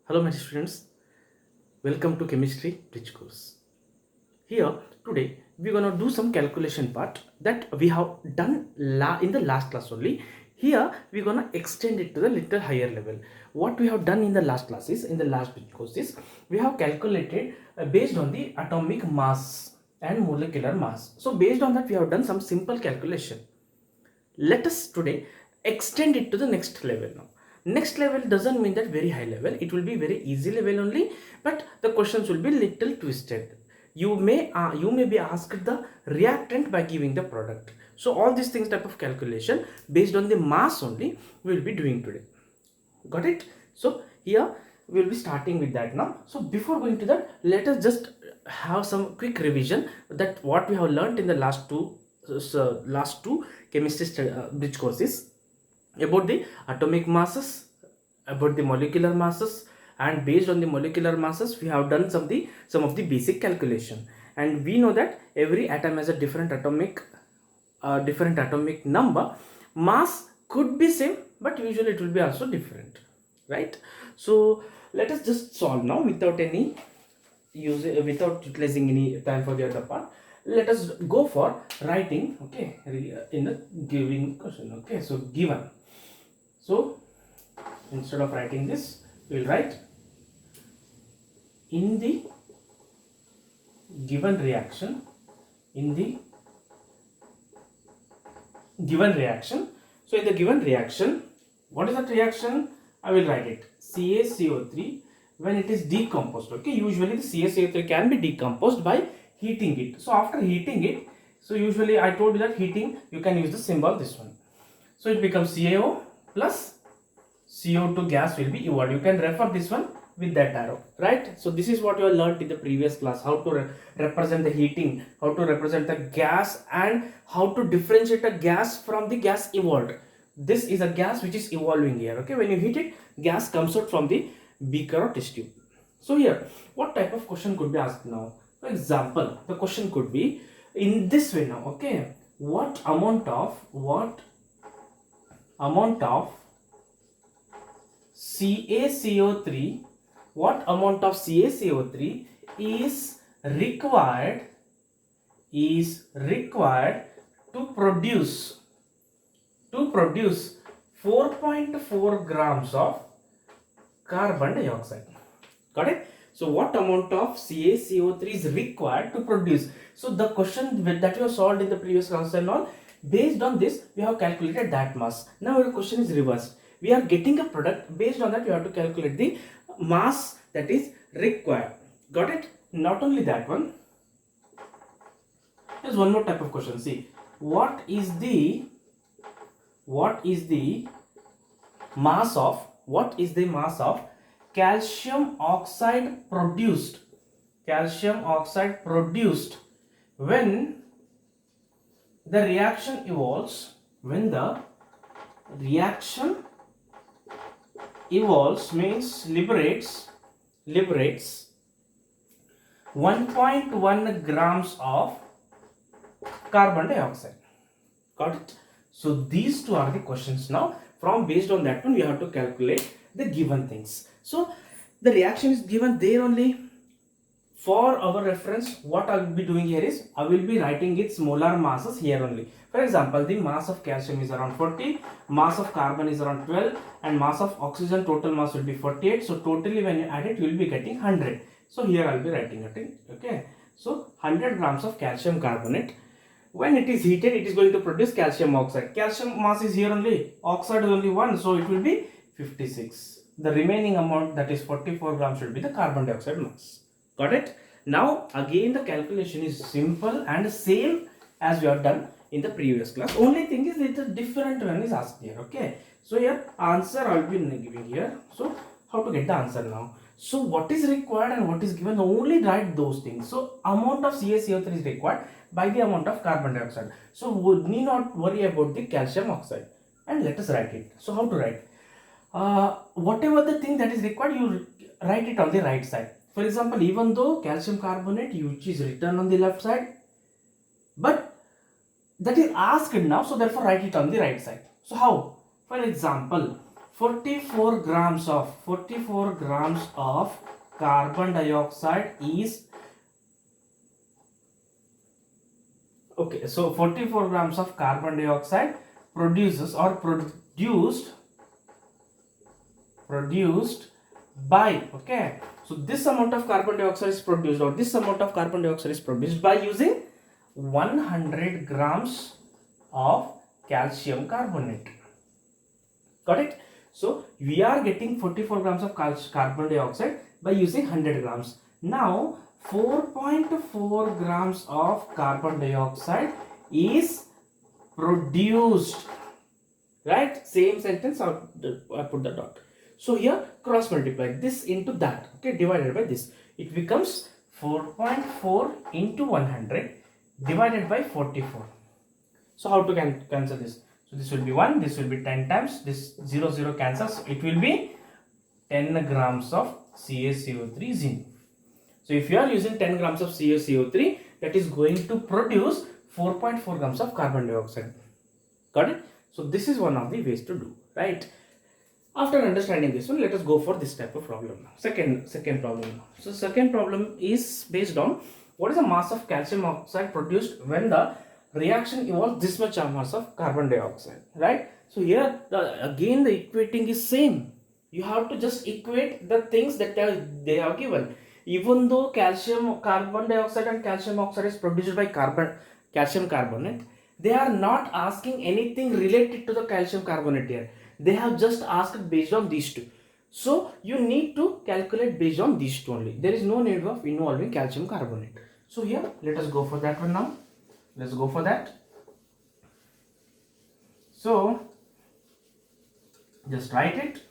Hello, my students. Welcome to Chemistry Bridge course. Here today we're gonna do some calculation part that we have done in the last class only. Here we're gonna extend it to the little higher level. What we have done in the last classes, in the last bridge courses, we have calculated based on the atomic mass and molecular mass. So based on that, we have done some simple calculation. Let us today extend it to the next level now. Next level doesn't mean that very high level, it will be very easy level only, but the questions will be little twisted. You may be asked the reactant by giving the product. So all these things type of calculation based on the mass only we will be doing today. Got it? So here we will be starting with that now. So before going to that, let us just have some quick revision that what we have learned in the last two chemistry bridge courses about the atomic masses, about the molecular masses, and based on the molecular masses we have done some of the basic calculation. And we know that every atom has a different atomic number. Mass could be same, but usually it will be also different, right? So let us just solve now without utilizing any time for the other part. Let us go for writing, okay, in the giving question. Okay, so given, so instead of writing this, we will write in the given reaction, so in the given reaction, what is that reaction? I will write it CaCO3 when it is decomposed. Okay, usually the CaCO3 can be decomposed by heating it. So after heating it, so usually I told you that heating you can use the symbol this one. So it becomes CaO plus CO2 gas will be evolved. You can refer this one with that arrow, right? So this is what you have learned in the previous class, how to represent the heating, how to represent the gas, and how to differentiate a gas from the gas evolved. This is a gas which is evolving here. Okay, when you heat it, gas comes out from the beaker or test tube. So here, what type of question could be asked now? For example, the question could be in this way now. Okay, what amount of CaCO3, what amount of CaCO3 is required to produce 4.4 grams of carbon dioxide. Got it? So what amount of CaCO3 is required to produce? So the question that you have solved in the previous class and all, based on this we have calculated that mass. Now the question is reversed. We are getting a product, based on that you have to calculate the mass that is required. Got it? Not only that one, there's one more type of question. See, what is the mass of calcium oxide produced when the reaction evolves, means liberates 1.1 grams of carbon dioxide. Got it? So these two are the questions now. From based on that one, we have to calculate the given things. So the reaction is given there only. For our reference, what I will be doing here is I will be writing its molar masses here only. For example, the mass of calcium is around 40, mass of carbon is around 12, and mass of oxygen total mass will be 48. So totally when you add it, you will be getting 100. So here I will be writing it. Okay. So 100 grams of calcium carbonate. When it is heated, it is going to produce calcium oxide. Calcium mass is here only, oxide is only 1, so it will be 56. The remaining amount, that is 44 grams, should be the carbon dioxide mass. Got it? Now again the calculation is simple and same as we have done in the previous class. Only thing is it's a different one is asked here. Okay. So here answer I will be giving here. So how to get the answer now? So what is required and what is given, only write those things. So amount of CaCO3 is required by the amount of carbon dioxide. So we need not worry about the calcium oxide, and let us write it. So how to write? Whatever the thing that is required, you write it on the right side. For example, even though calcium carbonate which is written on the left side, but that is asked now, so therefore write it on the right side. So how? For example, 44 grams of carbon dioxide is okay. So 44 grams of carbon dioxide produced by, okay, so this amount of carbon dioxide is produced, or this amount of carbon dioxide is produced by using 100 grams of calcium carbonate. Got it? So we are getting 44 grams of carbon dioxide by using 100 grams. Now 4.4 grams of carbon dioxide is produced, right? Same sentence, I put the dot. So here cross multiply this into that, okay, divided by this. It becomes 4.4 into 100 divided by 44. So how to cancel this? So this will be 1, this will be 10 times, this 0, 0 cancels. It will be 10 grams of CaCO3 zinc. So if you are using 10 grams of CaCO3, that is going to produce 4.4 grams of carbon dioxide. Got it? So this is one of the ways to do, right? After understanding this one, let us go for this type of problem now. Second problem now. So second problem is based on what is the mass of calcium oxide produced when the reaction involves this much mass of carbon dioxide, right? So here again the equating is same. You have to just equate the things that they are given. Even though carbon dioxide and calcium oxide is produced by calcium carbonate, they are not asking anything related to the calcium carbonate here. They have just asked based on these two. So you need to calculate based on these two only. There is no need of involving calcium carbonate. So here let us go for that one now. Let's go for that. So just write it.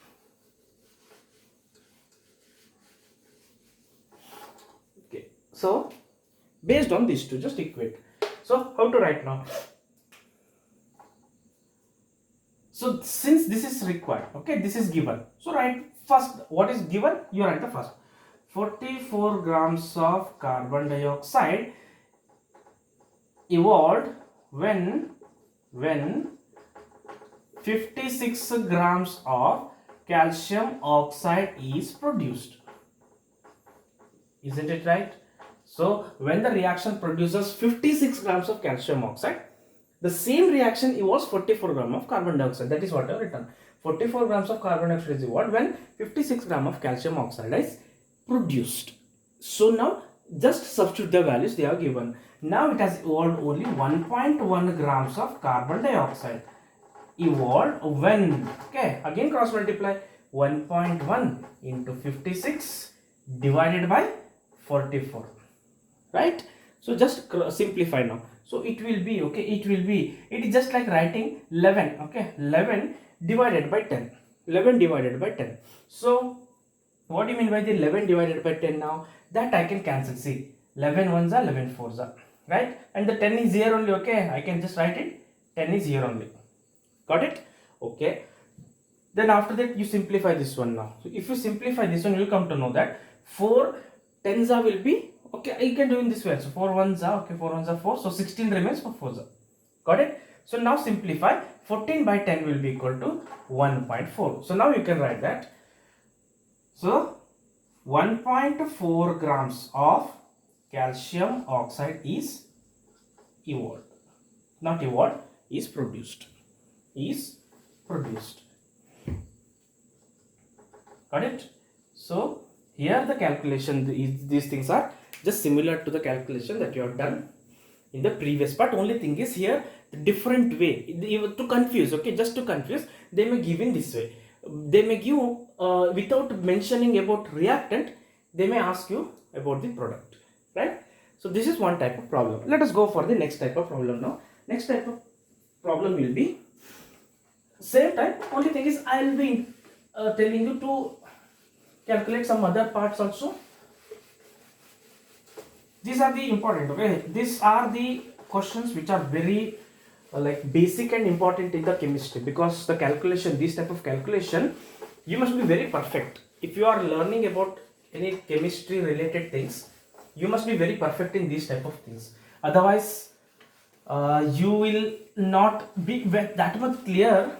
Okay. So based on these two, just equate. So how to write now? So since this is required, okay, this is given. So write first what is given, you write the first. 44 grams of carbon dioxide evolved when 56 grams of calcium oxide is produced. Isn't it right? So when the reaction produces 56 grams of calcium oxide, the same reaction evolves 44 grams of carbon dioxide. That is what I have written. 44 grams of carbon dioxide is evolved when 56 grams of calcium oxide is produced. So now just substitute the values they are given. Now it has evolved only 1.1 grams of carbon dioxide. Evolved when, okay, again cross multiply 1.1 into 56 divided by 44, right? So just simplify now. So it will be, okay, it is just like writing 11, okay, 11 divided by 10, 11 divided by 10. So what do you mean by the 11 divided by 10 now? That I can cancel. See, 11 ones are 11 fours are, right? And the 10 is here only, okay, I can just write it, 10 is here only. Got it? Okay. Then after that you simplify this one now. So if you simplify this one, you will come to know that 4 tens will be, okay, you can do in this way. So 4 ones are, okay, 4 ones are 4. So 16 remains for 4s. Got it? So now simplify. 14 by 10 will be equal to 1.4. So now you can write that. So 1.4 grams of calcium oxide is evolved. Not evolved, is produced. Got it? So here the calculation, these things are just similar to the calculation that you have done in the previous part. Only thing is here the different way to confuse, okay, just to confuse, they may give in this way. They may give without mentioning about reactant, they may ask you about the product, right? So this is one type of problem. Let us go for the next type of problem now. Next type of problem will be same type, only thing is I will be telling you to calculate some other parts also. These are the important, okay, these are the questions which are very like basic and important in the chemistry, because the calculation, this type of calculation, you must be very perfect. If you are learning about any chemistry related things, you must be very perfect in these type of things. Otherwise you will not be that much clear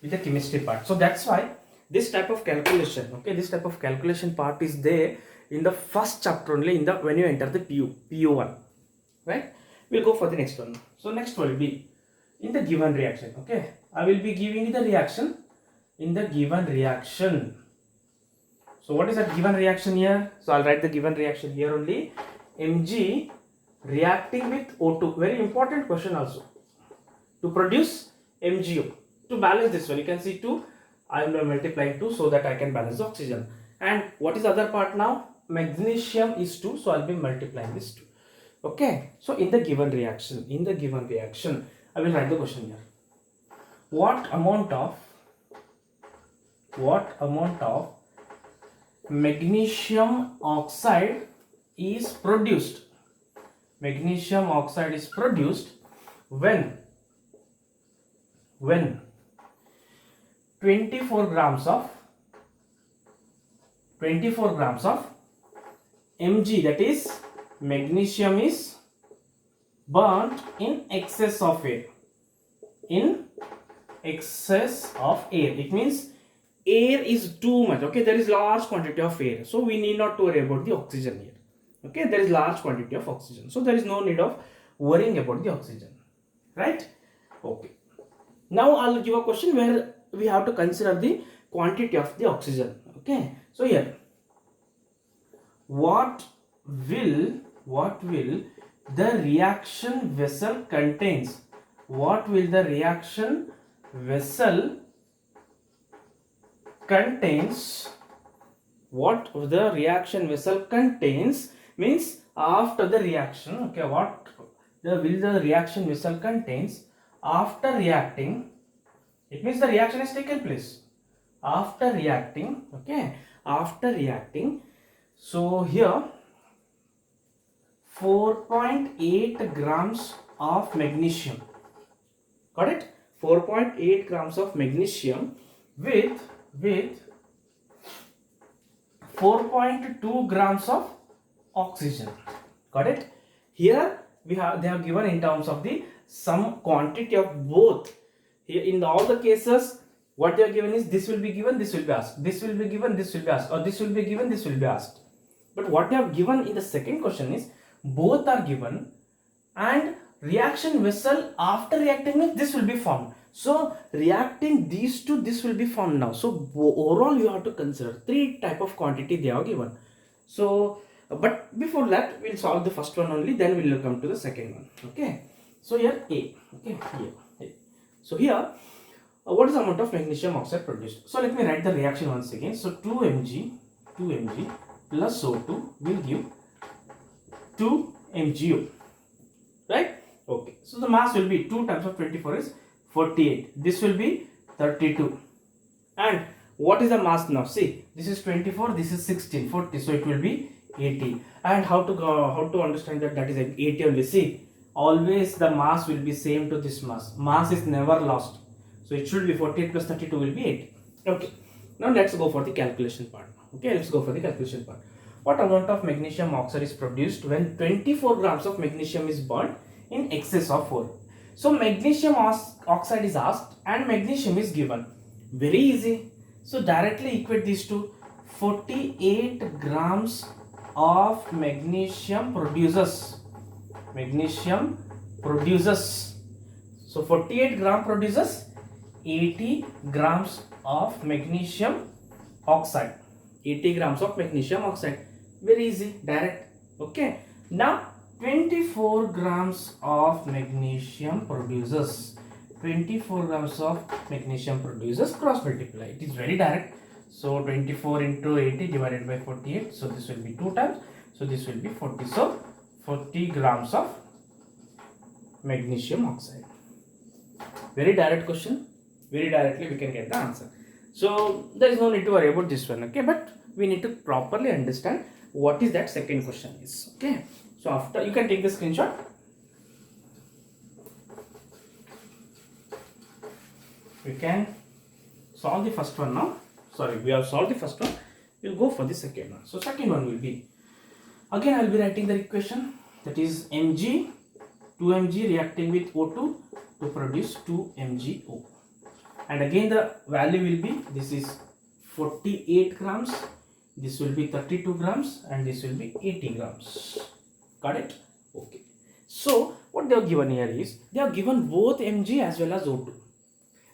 with the chemistry part. So that's why this type of calculation, okay, this type of calculation part is there in the first chapter only, in the when you enter the PU1, right? We'll go for the next one. So next will be in the given reaction. Okay, I will be giving you the reaction in the given reaction. So what is that given reaction here? So I'll write the given reaction here only. Mg reacting with O2. Very important question also. To produce MgO. To balance this one, you can see 2. I am multiplying 2 so that I can balance the oxygen. And what is the other part now? Magnesium is 2, so I'll be multiplying this 2. Okay. So in the given reaction, I will write the question here. What amount of magnesium oxide is produced? Magnesium oxide is produced when 24 grams of Mg, that is magnesium, is burnt in excess of air. It means air is too much. Okay, there is large quantity of air, so we need not to worry about the oxygen here. Okay, there is large quantity of oxygen, so there is no need of worrying about the oxygen, right? Okay, now I'll give a question where we have to consider the quantity of the oxygen. Okay, so here, what will the reaction vessel contains? What will the reaction vessel contains? What the reaction vessel contains means after the reaction. Okay, what will the reaction vessel contains after reacting? It means the reaction has taken place after reacting. Okay, after reacting. So here 4.8 grams of magnesium. Got it? 4.8 grams of magnesium with 4.2 grams of oxygen. Got it? Here they have given in terms of the some quantity of both. Here in all the cases, what they are given is this will be given, this will be asked, this will be given, this will be asked, or this will be given, this will be asked. But what they have given in the second question is both are given, and reaction vessel after reacting with this will be formed. So reacting these two, this will be formed now. So overall you have to consider 3 type of quantity they are given. So but before that we'll solve the first one only, then we'll come to the second one. Okay, so here A. Okay, here A. So here what is the amount of magnesium oxide produced? So let me write the reaction once again. So 2 mg plus O2 will give 2 MgO, right? Okay, so the mass will be 2 times of 24 is 48. This will be 32. And what is the mass now? See, this is 24, this is 16, 40, so it will be 80. And how to understand that is 80 only? See, always the mass will be same to this mass. Mass is never lost. So it should be 48 plus 32 will be 80. Okay, now let's go for the calculation part. Okay, let's go for the calculation part. What amount of magnesium oxide is produced when 24 grams of magnesium is burnt in excess of 4? So magnesium oxide is asked and magnesium is given. Very easy. So directly equate these two. 48 grams of magnesium produces. So 48 gram produces 80 grams of magnesium oxide. 80 grams of magnesium oxide. Very easy, direct. Okay, now 24 grams of magnesium produces. 24 grams of magnesium produces, cross multiply. It is very direct. So 24 into 80 divided by 48. So this will be 2 times. So this will be 40. So 40 grams of magnesium oxide. Very direct question. Very directly we can get the answer. So there is no need to worry about this one. Okay, but we need to properly understand what is that second question is. Okay, so after you can take the screenshot. We can solve the first one now. Sorry, we have solved the first one. We'll go for the second one. So second one will be, again I'll be writing the equation, that is Mg, 2 Mg reacting with O2 to produce 2 MgO. and again the value will be, this is 48 grams, this will be 32 grams, and this will be 80 grams. Got it? Okay. So what they have given here is, they have given both Mg as well as O2.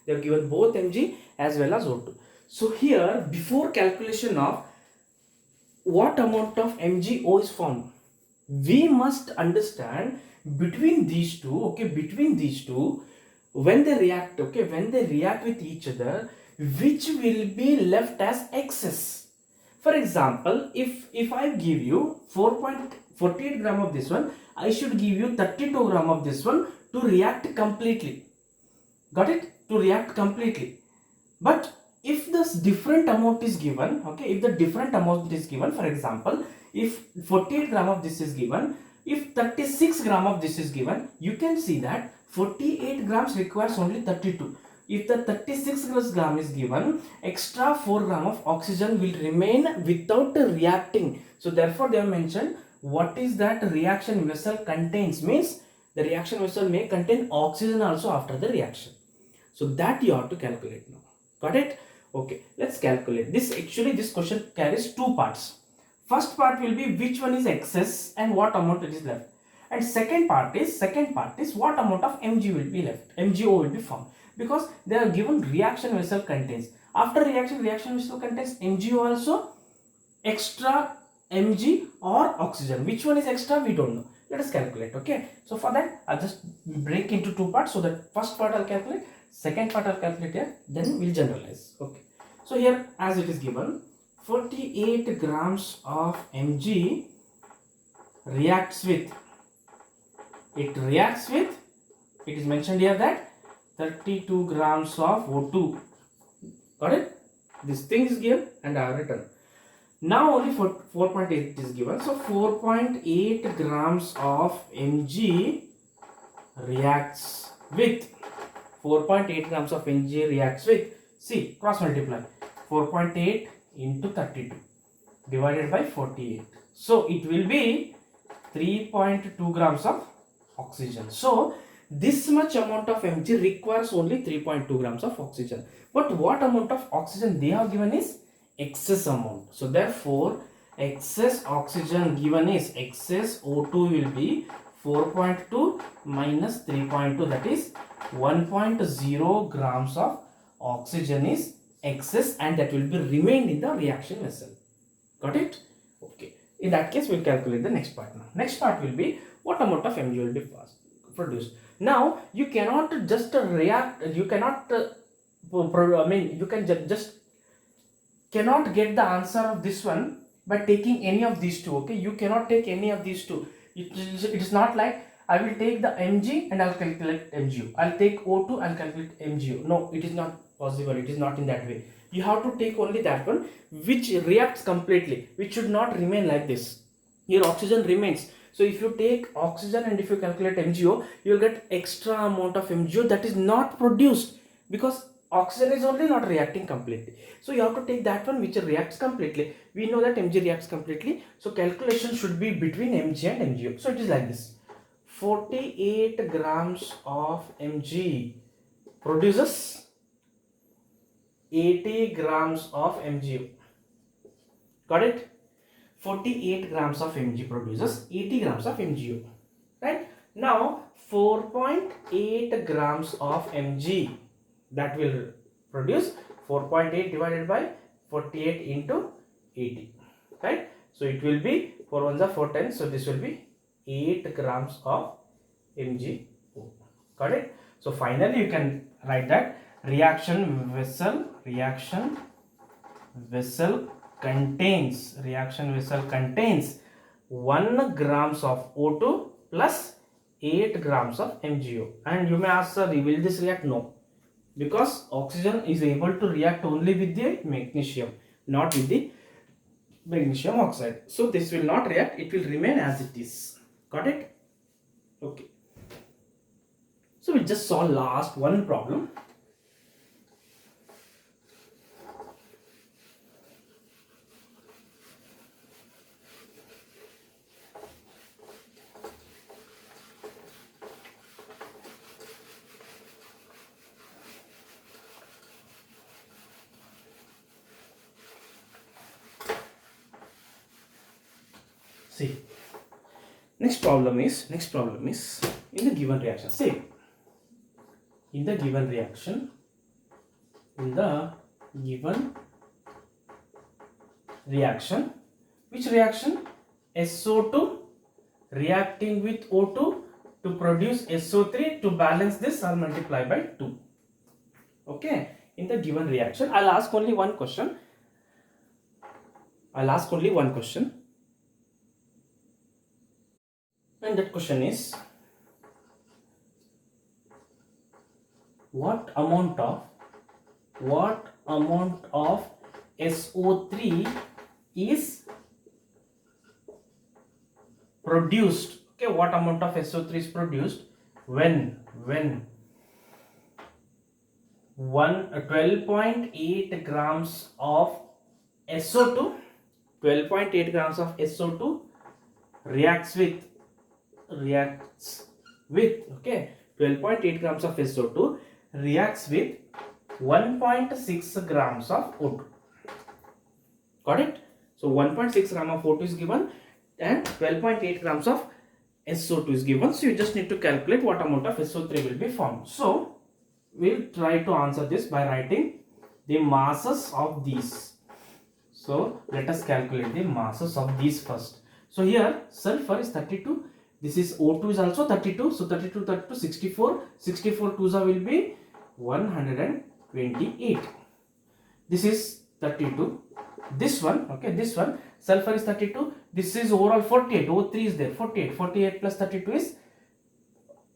They have given both Mg as well as O2. So here, before calculation of what amount of MgO is formed, we must understand between these two, okay, between these two, when they react, okay, when they react with each other, which will be left as excess. For example, if I give you 4.48 gram of this one, I should give you 32 gram of this one to react completely. Got it? To react completely. But if this different amount is given, okay, if the different amount is given, for example, if 48 gram of this is given, if 36 gram of this is given, you can see that 48 grams requires only 32. If the 36 gram is given, extra 4 gram of oxygen will remain without reacting. So therefore they have mentioned what is that reaction vessel contains, means the reaction vessel may contain oxygen also after the reaction. So that you have to calculate now. Got it? Okay, let's calculate this. Actually this question carries two parts. First part will be which one is excess and what amount it is left, and second part is what amount of Mg will be left, MgO will be formed, because they are given reaction vessel contains, after reaction vessel contains MgO also, extra Mg or oxygen, which one is extra we don't know. Let us calculate. Okay, so for that I'll just break into two parts, so that first part I'll calculate, second part I'll calculate here, then we'll generalize. Okay, so here as it is given, 48 grams of Mg reacts with, it is mentioned here that 32 grams of O2. Got it? This thing is given and I have written. Now only 4.8 is given. So 4.8 grams of Mg reacts with, 4.8 grams of Mg reacts with, see, cross multiply, 4.8 into 32 divided by 48. So it will be 3.2 grams of oxygen. So this much amount of Mg requires only 3.2 grams of oxygen. But what amount of oxygen they have given is excess amount. So therefore excess oxygen given is, excess O2 will be 4.2 minus 3.2, that is 1.0 grams of oxygen is excess, and that will be remained in the reaction vessel. Got it? Okay. In that case, we'll calculate the next part now. Next part will be what amount of Mg will be produced. Now, you cannot just react, you cannot, you can just cannot get the answer of this one by taking any of these two. Okay, you cannot take any of these two. It is not like I will take the Mg and I'll calculate MgO. I'll take O2, I'll calculate MgO. No, it is not possible. It is not in that way. You have to take only that one which reacts completely, which should not remain like this. Your oxygen remains. So if you take oxygen and if you calculate MgO, you will get extra amount of MgO that is not produced, because oxygen is only not reacting completely. So you have to take that one which reacts completely. We know that Mg reacts completely. So calculation should be between Mg and MgO. So it is like this. 48 grams of Mg produces 80 grams of MgO. Got it? 48 grams of Mg produces 80 grams of MgO. Right? Now 4.8 grams of Mg, that will produce 4.8 divided by 48 into 80. Right? So it will be 4 ones are 4 10. So this will be 8 grams of MgO. Got it? So finally you can write that reaction vessel contains 1 grams of O2 plus 8 grams of MgO. And you may ask, sir, will this react? No, because oxygen is able to react only with the magnesium, not with the magnesium oxide. So this will not react, it will remain as it is. Got it? Okay. So we just saw last one problem. See, next problem is in the given reaction. See, in the given reaction, which reaction? SO2 reacting with O2 to produce SO3 to balance this or multiply by 2. Okay, in the given reaction, I'll ask only one question. And that question is, what amount of SO3 is produced? Okay, what amount of SO3 is produced when 12.8 grams of SO2 reacts with okay, 12.8 grams of SO2 reacts with 1.6 grams of O2. Got it? So 1.6 gram of O2 is given and 12.8 grams of SO2 is given. So you just need to calculate what amount of SO3 will be formed. So we'll try to answer this by writing the masses of these. So let us calculate the masses of these first. So here sulfur is 32. This is O2 is also 32. So 32, 64. 64 twos will be 128. This is 32. This one, okay, this one, sulfur is 32. This is overall 48. O3 is there. 48. 48 plus 32 is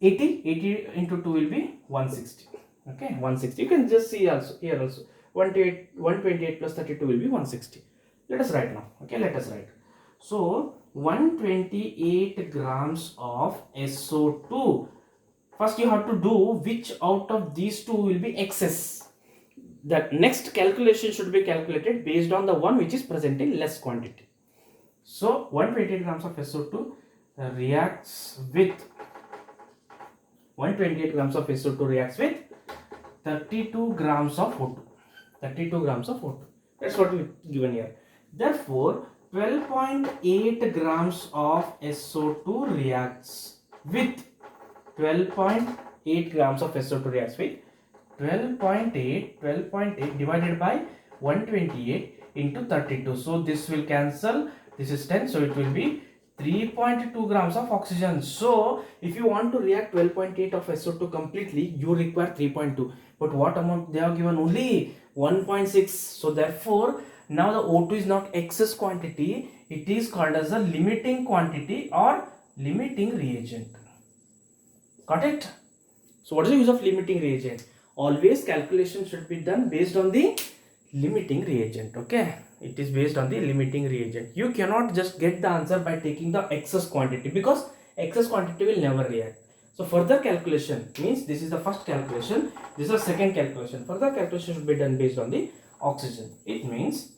80. 80 into 2 will be 160. Okay, 160. You can just see also here also. 128 plus 32 will be 160. Let us write now. Okay, let us write. So 128 grams of SO2. First you have to do which out of these two will be excess. The next calculation should be calculated based on the one which is present in less quantity. So 128 grams of SO2 reacts with 32 grams of O2. 32 grams of O2. That's what we given here. Therefore, 12.8 grams of SO2 reacts with 12.8 grams of SO2 reacts with 12.8 divided by 128 into 32. So this will cancel. This is 10. So it will be 3.2 grams of oxygen. So if you want to react 12.8 of SO2 completely, you require 3.2. But what amount they have given? Only 1.6. So therefore, now the O2 is not excess quantity. It is called as a limiting quantity or limiting reagent. Got it? So what is the use of limiting reagent? Always calculation should be done based on the limiting reagent. Okay, it is based on the limiting reagent. You cannot just get the answer by taking the excess quantity, because excess quantity will never react. So further calculation means, this is the first calculation, this is the second calculation. Further calculation should be done based on the oxygen. It means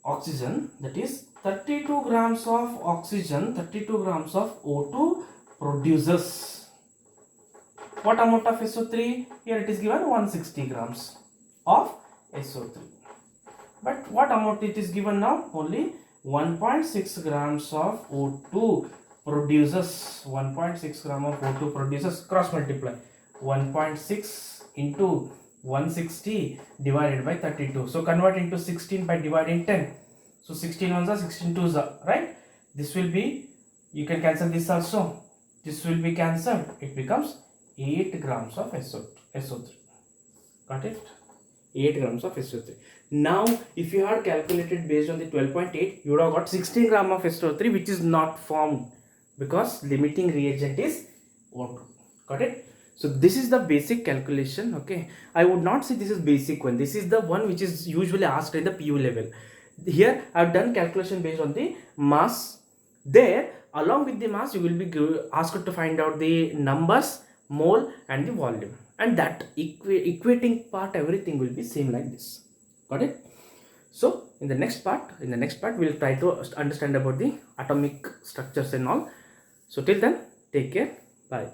oxygen, that is 32 grams of oxygen, 32 grams of O2 produces what amount of SO3? Here it is given 160 grams of SO3. But what amount it is given now? Only 1.6 grams of O2 produces. 1.6 gram of O2 produces. Cross multiply. 1.6 into 160 divided by 32. So convert into 16 by dividing 10. So 16 ones are 16 twos are, right? This will be, you can cancel this also. This will be cancelled. It becomes 8 grams of SO3. Got it? 8 grams of SO3. Now, if you had calculated based on the 12.8, you would have got 16 gram of SO3, which is not formed because limiting reagent is O2. Got it? So this is the basic calculation. Okay, I would not say this is basic one. This is the one which is usually asked at the PU level. Here I have done calculation based on the mass. There, along with the mass, you will be asked to find out the numbers, mole and the volume, and that equating part, everything will be same like this. Got it? So in the next part we'll try to understand about the atomic structures and all. So till then, take care. Bye.